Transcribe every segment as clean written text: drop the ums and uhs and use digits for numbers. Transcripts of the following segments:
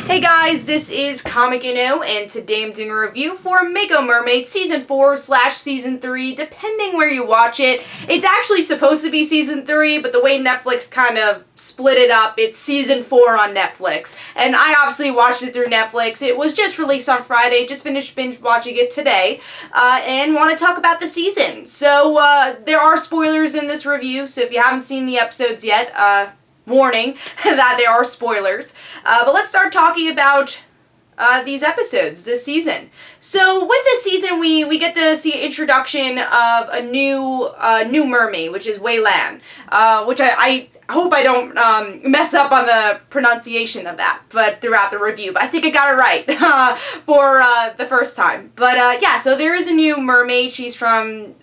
Hey guys, this is Comic and today I'm doing a review for Mako Mermaids Season 4/Season 3, depending where you watch it. It's actually supposed to be Season 3, but the way Netflix kind of split it up, it's Season 4 on Netflix. And I obviously watched it through Netflix. It was just released on Friday, just finished binge watching it today, and want to talk about the season. So, there are spoilers in this review, so if you haven't seen the episodes yet, warning that there are spoilers. But let's start talking about these episodes this season. So with this season, we get to see an introduction of a new mermaid, which is Wei Lan, which I hope I don't mess up on the pronunciation of that, but throughout the review. But I think I got it right for the first time. But yeah, so there is a new mermaid. She's from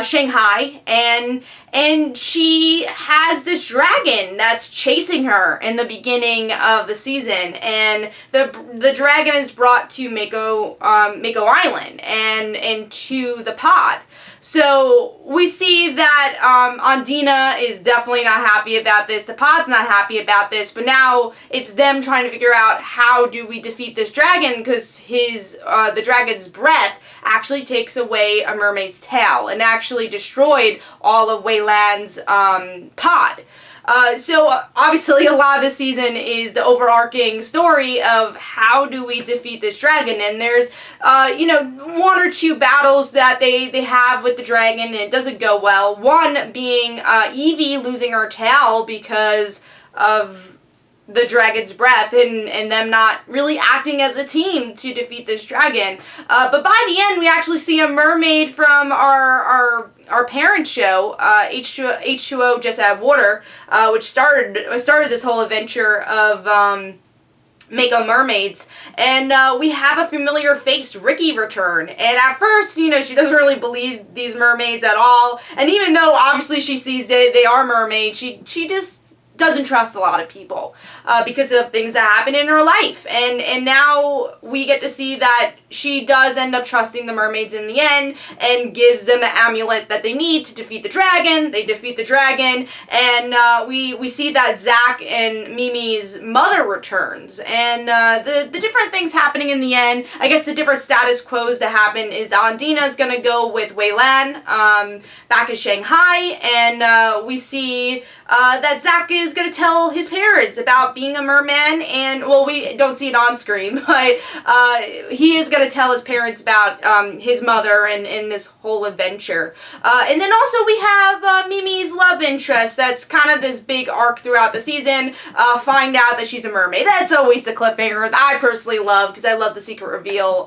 Shanghai, and she has this dragon that's chasing her in the beginning of the season, and the dragon is brought to Mako Island and to the pod. So we see that Andina is definitely not happy about this. The pod's not happy about this, but now it's them trying to figure out how do we defeat this dragon, because the dragon's breath actually takes away a mermaid's tail and actually destroyed all of Wei Lan's pod. So obviously a lot of this season is the overarching story of how do we defeat this dragon, and there's one or two battles that they have with the dragon and it doesn't go well. One being Evie losing her tail because of the dragon's breath and them not really acting as a team to defeat this dragon. But by the end, we actually see a mermaid from our parent show, H2O Just Add Water, which started this whole adventure of Mako Mermaids, and we have a familiar face, Ricky, return. And at first, she doesn't really believe these mermaids at all, and even though obviously she sees they are mermaids, she just doesn't trust a lot of people because of things that happen in her life. And now we get to see that she does end up trusting the mermaids in the end and gives them an amulet that they need to defeat the dragon. They defeat the dragon, and we see that Zach and Mimi's mother returns. And the different things happening in the end, I guess the different status quos that happen is that Andina is going to go with Wei Lan back in Shanghai, and we see that Zach is going to tell his parents about being a merman, and, well, we don't see it on screen, but he is going to tell his parents about his mother and this whole adventure. And then also we have Mimi's love interest. That's kind of this big arc throughout the season. Find out that she's a mermaid. That's always the cliffhanger that I personally love, because I love the secret reveal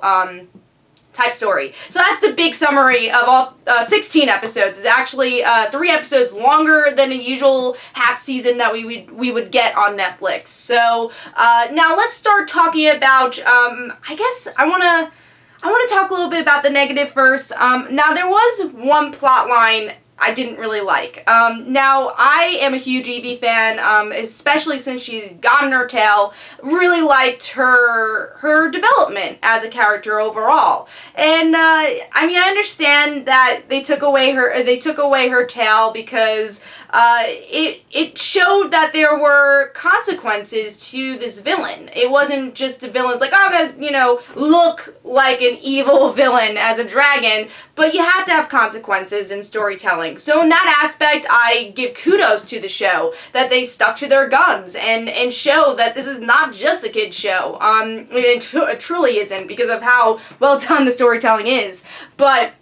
type story. So that's the big summary of all 16 episodes. It's actually 3 episodes longer than a usual half season that we would get on Netflix. So now let's start talking about I guess I want to talk a little bit about the negative first. Now there was one plot line I didn't really like. Now, I am a huge Evie fan, especially since she's gotten her tail. Really liked her development as a character overall. And I mean, I understand that they took away her tail because it showed that there were consequences to this villain. It wasn't just the villain's like, oh, I'm gonna, look like an evil villain as a dragon, but you have to have consequences in storytelling. So in that aspect, I give kudos to the show that they stuck to their guns and show that this is not just a kid's show. It truly isn't, because of how well done the storytelling is. But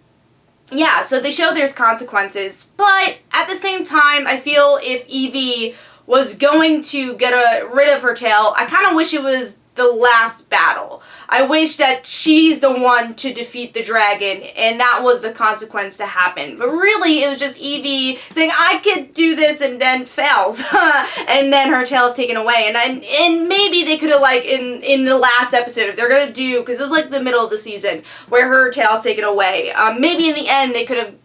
yeah, so they show there's consequences, but at the same time, I feel if Evie was going to get rid of her tail, I kind of wish it was the last battle. I wish that she's the one to defeat the dragon, and that was the consequence to happen. But really, it was just Evie saying, I could do this, and then fails. And then her tail is taken away. And maybe they could have, like, in the last episode, if they're going to do, because it was like the middle of the season, where her tail's taken away, maybe in the end they could have,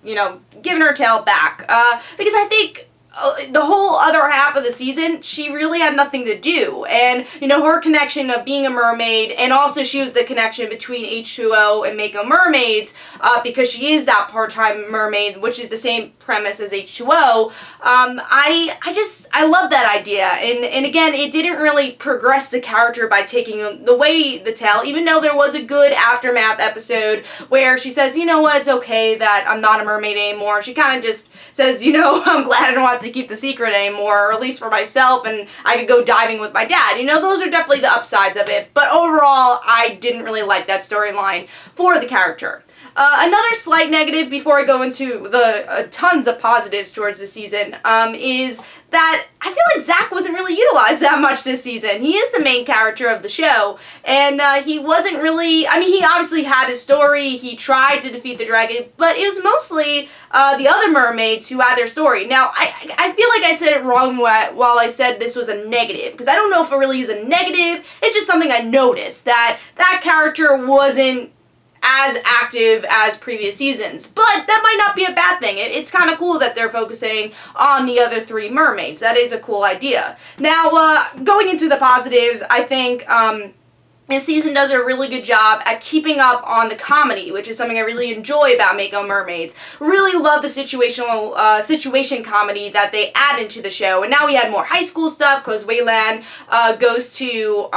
given her tail back. Because I think the whole other half of the season, she really had nothing to do. And, you know, her connection of being a mermaid, and also she was the connection between H2O and Mako Mermaids, because she is that part-time mermaid, which is the same premise as H2O. I love that idea. And again, it didn't really progress the character by taking away the tail, even though there was a good aftermath episode where she says, you know what, it's okay that I'm not a mermaid anymore. She kind of just says, you know, I'm glad I don't have to keep the secret anymore, or at least for myself, and I could go diving with my dad. You know, those are definitely the upsides of it, but overall, I didn't really like that storyline for the character. Another slight negative before I go into the tons of positives towards the season is that I feel like Zach wasn't really utilized that much this season. He is the main character of the show, and he wasn't really, I mean, he obviously had his story, he tried to defeat the dragon, but it was mostly the other mermaids who had their story. Now, I feel like I said it wrong while I said this was a negative, because I don't know if it really is a negative, it's just something I noticed, that that character wasn't as active as previous seasons, but that might not be a bad thing. It's kind of cool that they're focusing on the other three mermaids. That is a cool idea. Now, going into the positives, I think this season does a really good job at keeping up on the comedy, which is something I really enjoy about Mako Mermaids. Really love the situation comedy that they add into the show, and now we had more high school stuff because Wayland goes to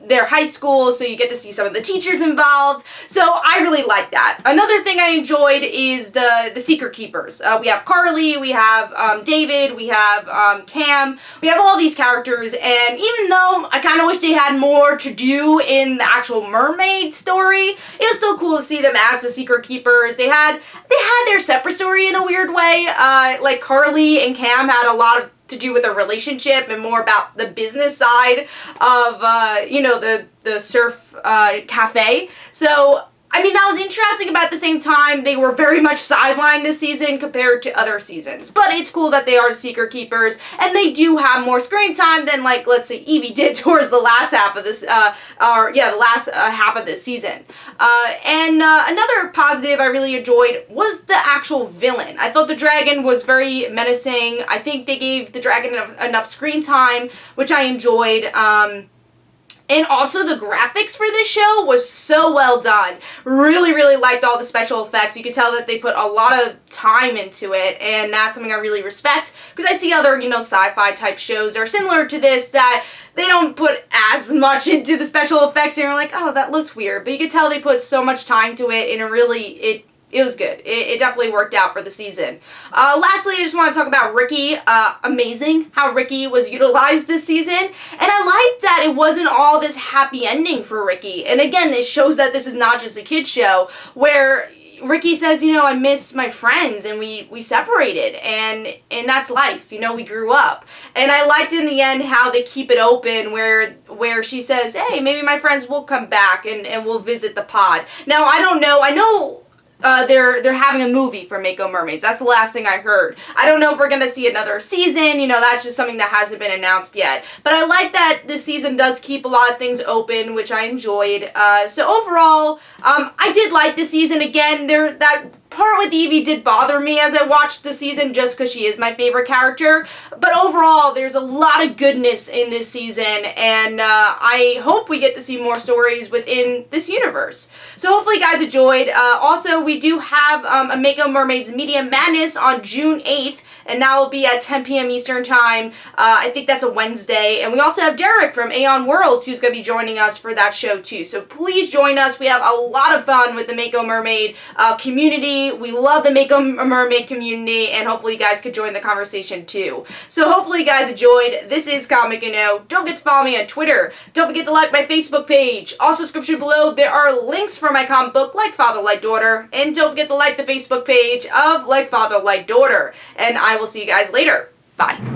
their high school, so you get to see some of the teachers involved. So I really like that. Another thing I enjoyed is the secret keepers. We have Carly, we have David, we have Cam, we have all these characters, and even though I kind of wish they had more to do in the actual mermaid story, it was still cool to see them as the secret keepers. They had their separate story in a weird way. Like Carly and Cam had a lot of to do with a relationship and more about the business side of, you know, the surf cafe. So, I mean, that was interesting, but at the same time, they were very much sidelined this season compared to other seasons. But it's cool that they are secret keepers, and they do have more screen time than, like, let's say Evie did towards the last half of this, the last half of this season. Another positive I really enjoyed was the actual villain. I thought the dragon was very menacing. I think they gave the dragon enough screen time, which I enjoyed. And also the graphics for this show was so well done. Really, really liked all the special effects. You could tell that they put a lot of time into it, and that's something I really respect, because I see other, you know, sci-fi type shows that are similar to this that they don't put as much into the special effects, and you're like, oh, that looked weird. But you could tell they put so much time to it, and it was good. It definitely worked out for the season. Lastly, I just want to talk about Ricky. Amazing how Ricky was utilized this season. And I like that it wasn't all this happy ending for Ricky. And again, it shows that this is not just a kid's show, where Ricky says, you know, I miss my friends, and we separated, and that's life, you know, we grew up. And I liked in the end how they keep it open, where she says, hey, maybe my friends will come back and we'll visit the pod. Now, I don't know, I know they're having a movie for Mako Mermaids. That's the last thing I heard. I don't know if we're going to see another season. You know, that's just something that hasn't been announced yet. But I like that this season does keep a lot of things open, which I enjoyed. So overall, I did like the season. Again, that part with Evie did bother me as I watched the season, just because she is my favorite character. But overall, there's a lot of goodness in this season, and I hope we get to see more stories within this universe. So hopefully you guys enjoyed. Also, we do have a Mako Mermaids Media Madness on June 8th. And that will be at 10 p.m. Eastern Time. I think that's a Wednesday. And we also have Derek from Aeon Worlds who's going to be joining us for that show too. So please join us. We have a lot of fun with the Mako Mermaid community. We love the Mako Mermaid community, and hopefully you guys could join the conversation too. So hopefully you guys enjoyed. This is Comic Uno. Don't forget to follow me on Twitter. Don't forget to like my Facebook page. Also, description below, there are links for my comic book, Like Father, Like Daughter. And don't forget to like the Facebook page of Like Father, Like Daughter. And I will see you guys later. Bye.